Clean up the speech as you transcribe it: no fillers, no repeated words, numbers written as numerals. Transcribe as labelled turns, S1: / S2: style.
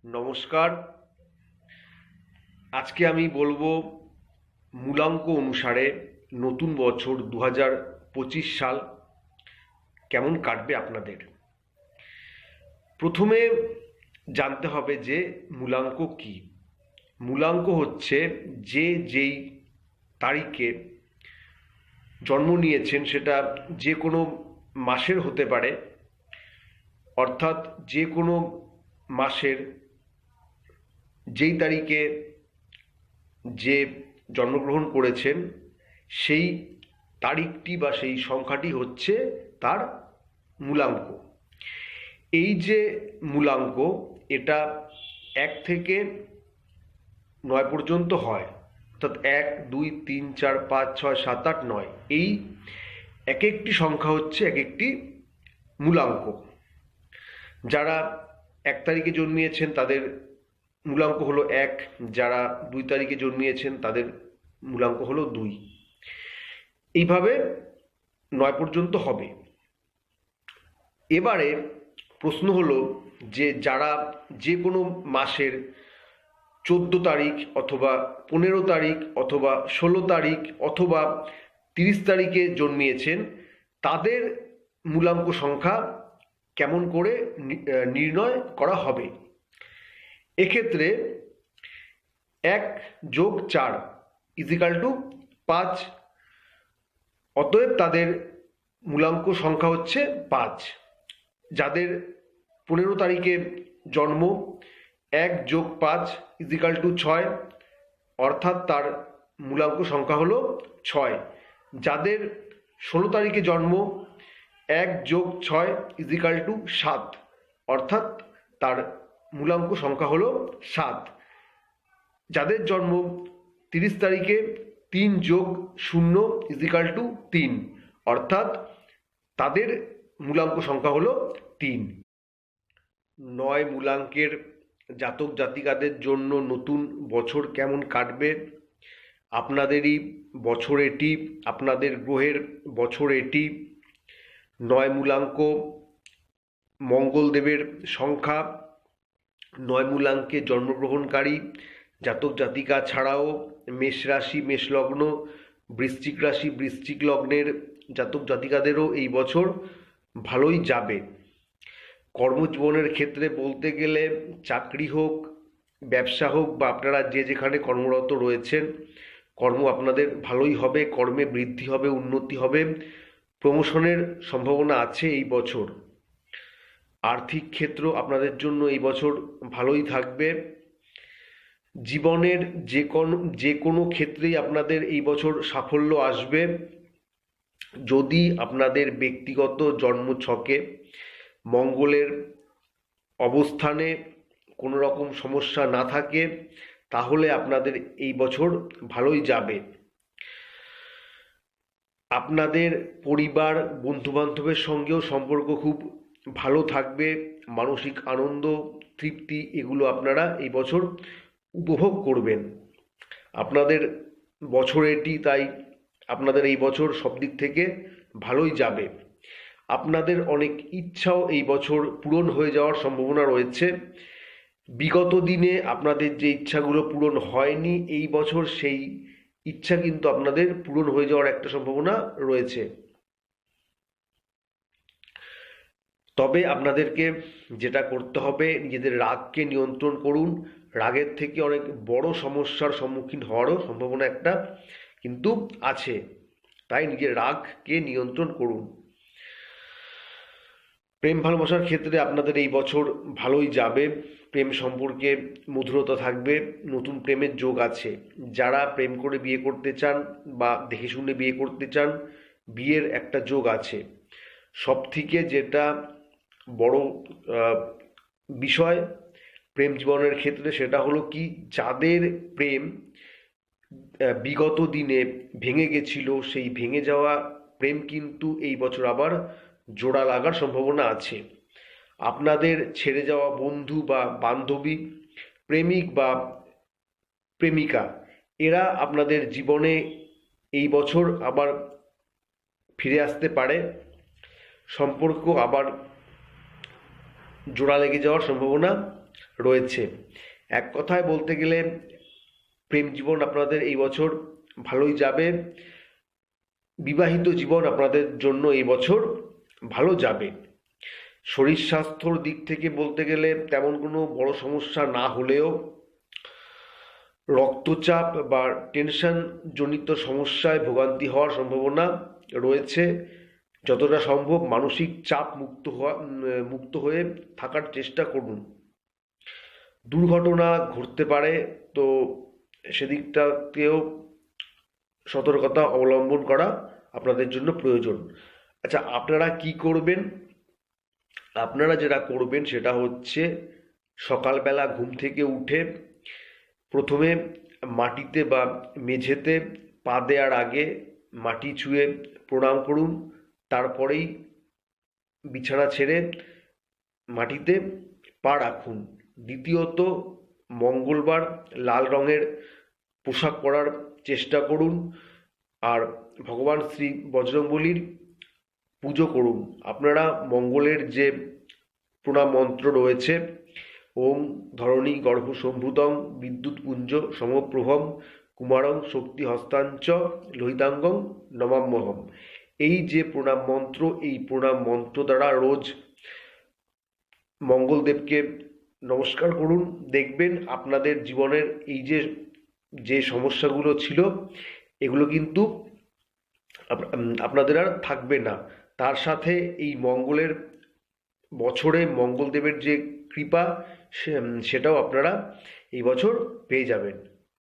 S1: নমস্কার। আজকে আমি বলবো মূলাঙ্ক অনুসারে নতুন বছর 2025 সাল কেমন কাটবে আপনাদের। প্রথমে জানতে হবে যে মূলাঙ্ক কি। মূলাঙ্ক হচ্ছে যেই তারিখে জন্ম নিয়েছেন, সেটা যে কোনো মাসের হতে পারে, অর্থাৎ যে কোনো মাসের যেই তারিখে যে জন্মগ্রহণ করেছেন সেই তারিখটি বা সেই সংখ্যাটি হচ্ছে তার মূলাঙ্ক। এই যে মূলাঙ্ক, এটা 1 থেকে 9 পর্যন্ত হয়, অর্থাৎ 1, 2, 3, 4, 5, 6, 7, 8, 9 এই এক একটি সংখ্যা হচ্ছে এক একটি মূলাঙ্ক। যারা 1 তারিখে জন্মিয়েছেন তাদের মূলাঙ্ক হলো 1, যারা 2 তারিখে জন্মিয়েছেন তাদের মূলাঙ্ক হলো 2। এইভাবে 9 পর্যন্ত হবে। এবারে প্রশ্ন হলো যে যারা যে কোনো মাসের 14 তারিখ অথবা 15 তারিখ অথবা 16 তারিখ অথবা 30 তারিখে জন্মিয়েছেন, তাদের মূলাঙ্ক সংখ্যা কেমন করে নির্ণয় করা হবে। এক্ষেত্রে 1 যোগ 4 = 5, অতএব তাদের মূলাঙ্ক সংখ্যা হচ্ছে 5। যাদের 15 তারিখে জন্ম, 1 যোগ 5 = 6, অর্থাৎ তার মূলাঙ্ক সংখ্যা হলো 6। যাদের 16 তারিখে জন্ম, 1 যোগ 6 = 7, অর্থাৎ তার মূলাঙ্ক সংখ্যা হলো 7। যাদের জন্ম 30 তারিখে, 3 যোগ 0 = 3, অর্থাৎ তাদের মূলাঙ্ক সংখ্যা হলো 3। 9 মূলাঙ্কের জাতক জাতিকাদের জন্য নতুন বছর কেমন কাটবে, আপনাদেরই বছর এটি, আপনাদের গ্রহের বছর এটি। 9 মূলাঙ্ক মঙ্গলদেবের সংখ্যা। 9 মূলাঙ্কে জন্মগ্রহণকারী জাতক জাতিকা ছাড়াও মেষ রাশি, মেষ লগ্ন, বৃশ্চিক রাশি, বৃশ্চিক লগ্নের জাতক জাতিকাদেরও এই বছর ভালোই যাবে। কর্মজীবনের ক্ষেত্রে বলতে গেলে চাকরি হোক, ব্যবসা হোক, বা আপনারা যে যেখানে কর্মরত রয়েছেন, কর্ম আপনাদের ভালোই হবে, কর্মে বৃদ্ধি হবে, উন্নতি হবে, প্রমোশনের সম্ভাবনা আছে এই বছর। আর্থিক ক্ষেত্র আপনাদের জন্য এই বছর ভালোই থাকবে। জীবনের যে কোনো ক্ষেত্রেই আপনাদের এই বছর সাফল্য আসবে, যদি আপনাদের ব্যক্তিগত জন্মছকে মঙ্গলের অবস্থানে কোনো রকম সমস্যা না থাকে, তাহলে আপনাদের এই বছর ভালোই যাবে। আপনাদের পরিবার, বন্ধুবান্ধবের সঙ্গেও সম্পর্ক খুব ভালো থাকবে। মানসিক আনন্দ, তৃপ্তি এগুলো আপনারা এই বছর উপভোগ করবেন। আপনাদের বছর এটি, তাই আপনাদের এই বছর সব দিক থেকে ভালোই যাবে। আপনাদের অনেক ইচ্ছাও এই বছর পূরণ হয়ে যাওয়ার সম্ভাবনা রয়েছে। বিগত দিনে আপনাদের যে ইচ্ছাগুলো পূরণ হয়নি, এই বছর সেই ইচ্ছা কিন্তু আপনাদের পূরণ হয়ে যাওয়ার একটা সম্ভাবনা রয়েছে। তবে আপনাদেরকে যেটা করতে হবে, নিজেদের রাগকে নিয়ন্ত্রণ করুন। রাগের থেকে অনেক বড় সমস্যার সম্মুখীন হওয়ারও সম্ভাবনা একটা কিন্তু আছে, তাই নিজের রাগকে নিয়ন্ত্রণ করুন। প্রেম ভালোবাসার ক্ষেত্রে আপনাদের এই বছর ভালোই যাবে। প্রেম সম্পর্কে মধুরতা থাকবে, নতুন প্রেমের যোগ আছে। যারা প্রেম করে বিয়ে করতে চান বা দেখে শুনে বিয়ে করতে চান, বিয়ের একটা যোগ আছে। সব থেকে যেটা বড় বিষয় প্রেম জীবনের ক্ষেত্রে, সেটা হলো কি, যাদের প্রেম বিগত দিনে ভেঙে গেছিল, সেই ভেঙে যাওয়া প্রেম কিন্তু এই বছর আবার জোড়া লাগার সম্ভাবনা আছে। আপনাদের ছেড়ে যাওয়া বন্ধু বা বান্ধবী, প্রেমিক বা প্রেমিকা, এরা আপনাদের জীবনে এই বছর আবার ফিরে আসতে পারে। সম্পর্ক আবার জোড়া লেগে যাওয়ার সম্ভাবনা রয়েছে। এক কথায় বলতে গেলে প্রেম জীবন আপনাদের এই বছর ভালোই যাবে। বিবাহিত জীবন আপনাদের জন্য এই বছর ভালো যাবে। শরীর স্বাস্থ্যর দিক থেকে বলতে গেলে তেমন কোনো বড় সমস্যা না হলেও রক্তচাপ বা টেনশন জনিত সমস্যায় ভোগান্তি হওয়ার সম্ভাবনা রয়েছে। যতটা সম্ভব মানসিক চাপ মুক্ত হয়ে থাকার চেষ্টা করুন। দুর্ঘটনা ঘটতে পারে, তো সেদিকটাকেও সতর্কতা অবলম্বন করা আপনাদের জন্য প্রয়োজন। আচ্ছা, আপনারা কি করবেন? আপনারা যেটা করবেন সেটা হচ্ছে সকালবেলা ঘুম থেকে উঠে প্রথমে মাটিতে বা মেঝেতে পা দেওয়ার আগে মাটি ছুঁয়ে প্রণাম করুন। তারপরেই বিছানা ছেড়ে মাটিতে পা রাখুন। দ্বিতীয়ত, মঙ্গলবার লাল রঙের পোশাক পরার চেষ্টা করুন। আর ভগবান শ্রী বজরংবলীর পুজো করুন। আপনারা মঙ্গলের যে প্রণাম মন্ত্র রয়েছে, ওম ধরণী গর্ভ সম্ভূতং বিদ্যুৎ পুঞ্জ সমপ্রভম কুমারং শক্তি হস্তাঞ্চ লোহিতাঙ্গং নমাম্যহম, এই যে প্রণাম মন্ত্র, এই প্রণাম মন্ত্র দ্বারা রোজ মঙ্গলদেবকে নমস্কার করুন। দেখবেন আপনাদের জীবনের এই যে যে সমস্যাগুলো ছিল এগুলো কিন্তু আপনাদের আর থাকবে না। তার সাথে এই মঙ্গলের বছরে মঙ্গলদেবের যে কৃপা সেটাও আপনারা এই বছর পেয়ে যাবেন।